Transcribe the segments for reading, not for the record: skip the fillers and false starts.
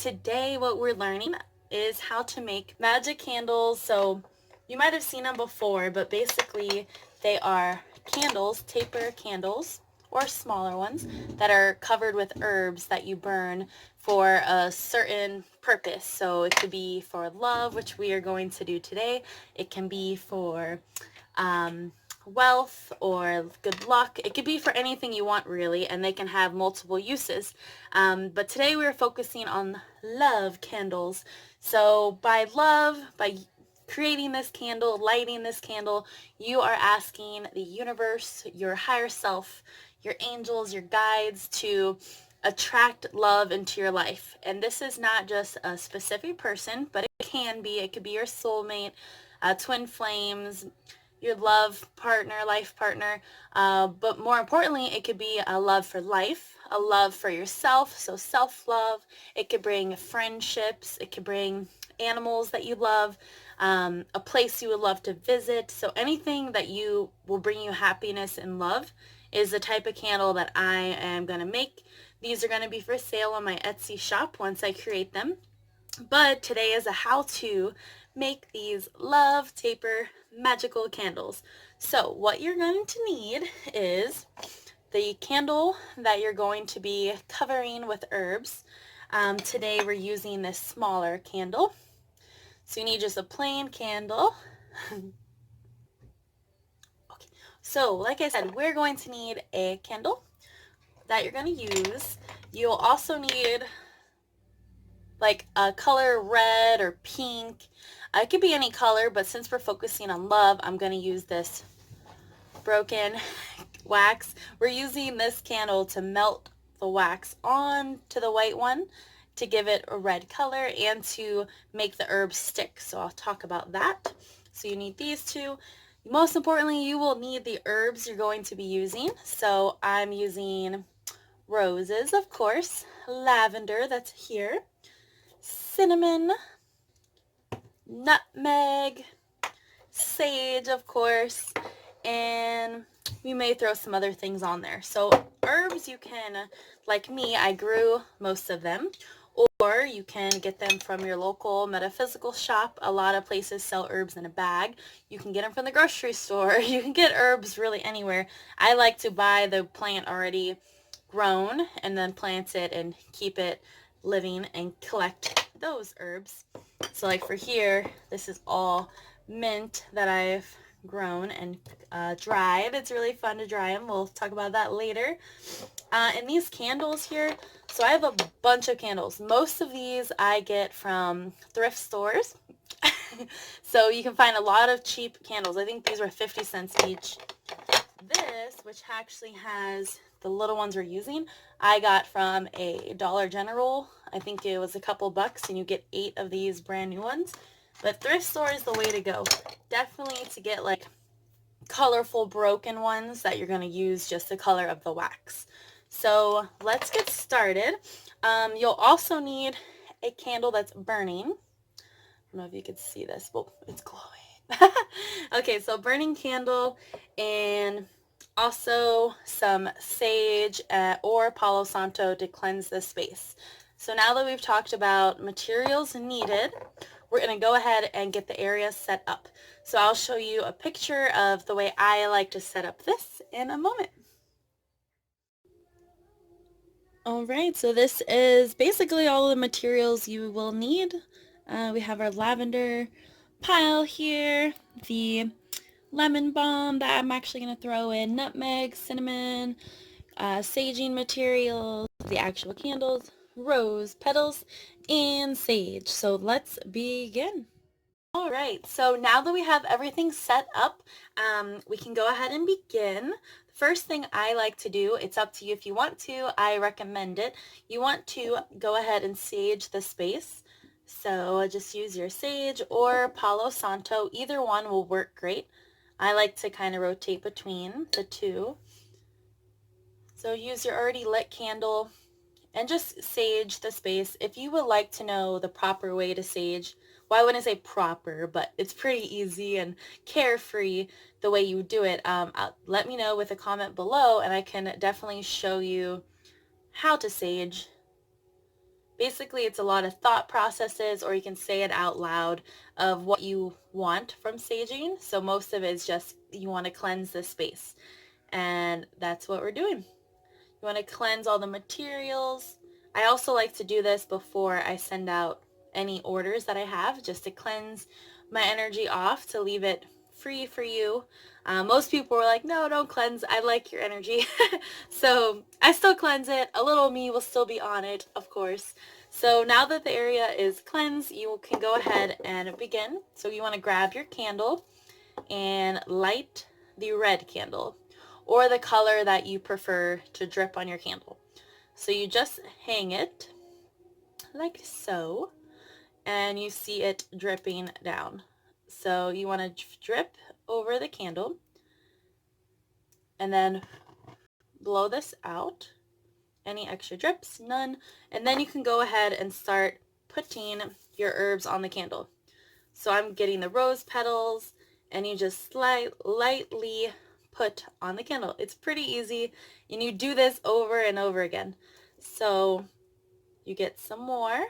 Today what we're learning is how to make magic candles. So you might have seen them before, but basically they are candles, taper candles, or smaller ones that are covered with herbs that you burn for a certain purpose. So it could be for love, which we are going to do today. It can be for wealth or good luck. It could be for anything you want, really, and they can have multiple uses. But today we're focusing on love candles. So by love, by creating this candle, lighting this candle, you are asking the universe, your higher self, your angels, your guides to attract love into your life. And this is not just a specific person, but it can be. It could be your soulmate, twin flames, your love partner, life partner, but more importantly, it could be a love for life, a love for yourself, so self-love. It could bring friendships, it could bring animals that you love, a place you would love to visit. So anything that you will bring you happiness and love is the type of candle that I am going to make. These are going to be for sale on my Etsy shop once I create them. But today is a how-to make these love taper magical candles. So what you're going to need is the candle that you're going to be covering with herbs. Today we're using this smaller candle. So you need just a plain candle. Okay. So like I said, we're going to need a candle that you're going to use. You'll also need like a color red or pink. It could be any color, but since we're focusing on love, I'm going to use this broken wax. We're using this candle to melt the wax onto the white one to give it a red color and to make the herbs stick. So I'll talk about that. So you need these two. Most importantly, you will need the herbs you're going to be using. So I'm using roses, of course, lavender, that's here, cinnamon, nutmeg, sage, of course, and we may throw some other things on there. So herbs, you can, like me, I grew most of them, or you can get them from your local metaphysical shop. A lot of places sell herbs in a bag. You can get them from the grocery store. You can get herbs really anywhere. I like to buy the plant already grown and then plant it and keep it living and collect those herbs. So like for here, this is all mint that I've grown and dried. It's really fun to dry them. We'll talk about that later. And these candles here, so I have a bunch of candles. Most of these I get from thrift stores. So you can find a lot of cheap candles. I think these were 50 cents each. This, which actually has the little ones we're using, I got from a Dollar General. I think it was a couple bucks and you get 8 of these brand new ones. But thrift store is the way to go. Definitely to get like colorful broken ones that you're going to use just the color of the wax. So let's get started. You'll also need a candle that's burning. I don't know if you can see this, but it's glowing. Okay, so burning candle and also some sage or Palo Santo to cleanse the space. So now that we've talked about materials needed, we're going to go ahead and get the area set up. So I'll show you a picture of the way I like to set up this in a moment. Alright, so this is basically all the materials you will need. We have our lavender pile here, the lemon balm that I'm actually going to throw in, nutmeg, cinnamon, saging materials, the actual candles, rose petals, and sage. So let's begin. All right, so now that we have everything set up, we can go ahead and begin. The first thing I like to do, it's up to you if you want to, I recommend it. You want to go ahead and sage the space. So just use your sage or Palo Santo. Either one will work great. I like to kind of rotate between the two. So use your already lit candle and just sage the space. If you would like to know the proper way to sage, well, I wouldn't say proper, but it's pretty easy and carefree the way you do it. Let me know with a comment below and I can definitely show you how to sage. basically it's a lot of thought processes, or you can say it out loud of what you want from saging. So most of it is just you want to cleanse the space, and that's what we're doing. You want to cleanse all the materials. I also like to do this before I send out any orders that I have, just to cleanse my energy off, to leave it free for you. Most people were like, no, don't cleanse. I like your energy. So I still cleanse it. A little me will still be on it, of course. So now that the area is cleansed, you can go ahead and begin. So you want to grab your candle and light the red candle, or the color that you prefer to drip on your candle. So you just hang it like so, and you see it dripping down. So you want to drip over the candle and then blow this out. Any extra drips? None. And then you can go ahead and start putting your herbs on the candle. So I'm getting the rose petals, and you just lightly put on the candle. It's pretty easy, and you do this over and over again. So you get some more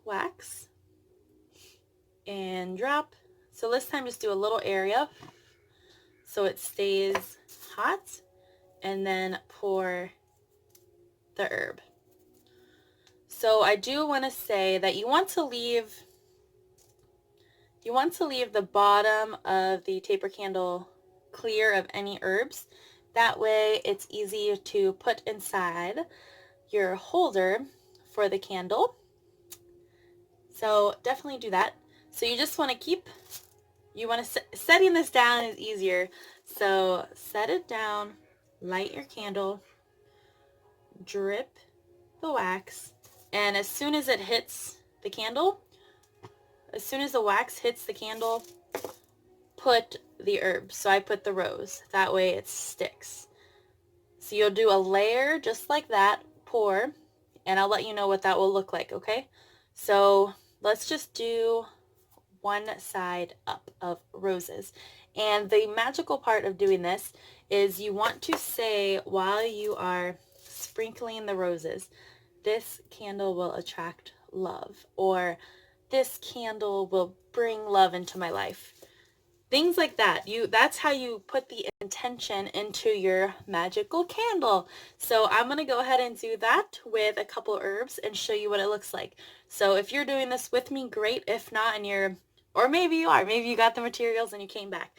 wax and drop. So this time just do a little area so it stays hot, and then pour the herb. So I do want to say that you want to leave the bottom of the taper candle clear of any herbs. That way it's easy to put inside your holder for the candle. So definitely do that. So you just want to setting this down is easier. So set it down, light your candle, drip the wax, and as soon as the wax hits the candle, put the herbs. So I put the rose. That way it sticks. So you'll do a layer just like that, pour, and I'll let you know what that will look like, okay? So let's just do one side up of roses. And the magical part of doing this is you want to say, while you are sprinkling the roses, this candle will attract love, or this candle will bring love into my life. Things like that. That's how you put the intention into your magical candle. So I'm going to go ahead and do that with a couple herbs and show you what it looks like. So if you're doing this with me, great. If not, or maybe you are. Maybe you got the materials and you came back.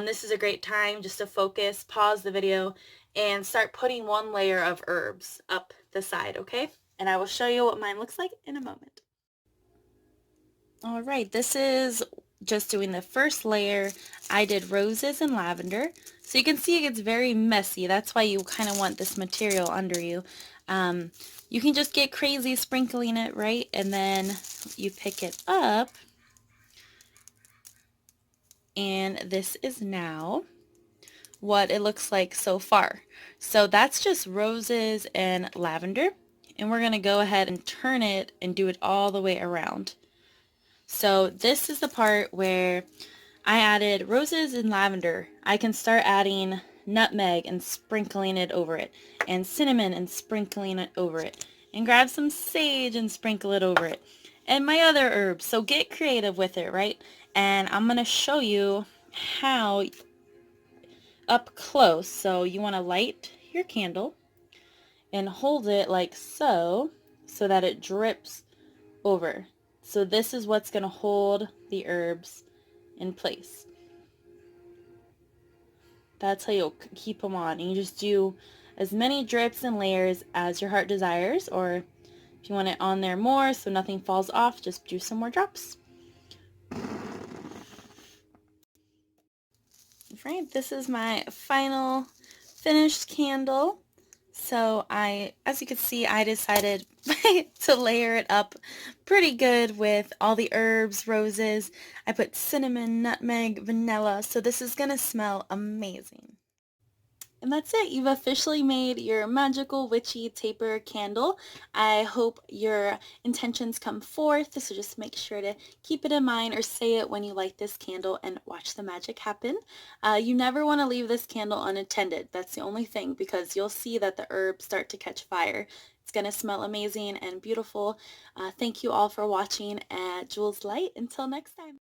This is a great time just to focus, pause the video, and start putting one layer of herbs up the side, okay? And I will show you what mine looks like in a moment. All right, this is just doing the first layer. I did roses and lavender. So you can see it gets very messy. That's why you kind of want this material under you. You can just get crazy sprinkling it, right? And then you pick it up. And this is now what it looks like so far. So that's just roses and lavender. And we're going to go ahead and turn it and do it all the way around. So this is the part where I added roses and lavender. I can start adding nutmeg and sprinkling it over it, and cinnamon and sprinkling it over it, and grab some sage and sprinkle it over it, and my other herbs. So get creative with it, right? And I'm going to show you how up close. So you want to light your candle and hold it like so that it drips over. So this is what's going to hold the herbs in place. That's how you'll keep them on. And you just do as many drips and layers as your heart desires, or if you want it on there more so nothing falls off, just do some more drops. Right, this is my final finished candle. So as you can see, I decided to layer it up pretty good with all the herbs, roses. I put cinnamon, nutmeg, vanilla, so this is going to smell amazing. And that's it. You've officially made your magical witchy taper candle. I hope your intentions come forth, so just make sure to keep it in mind or say it when you light this candle and watch the magic happen. You never want to leave this candle unattended. That's the only thing, because you'll see that the herbs start to catch fire It's going to smell amazing and beautiful. Thank you all for watching at Jules Light. Until next time.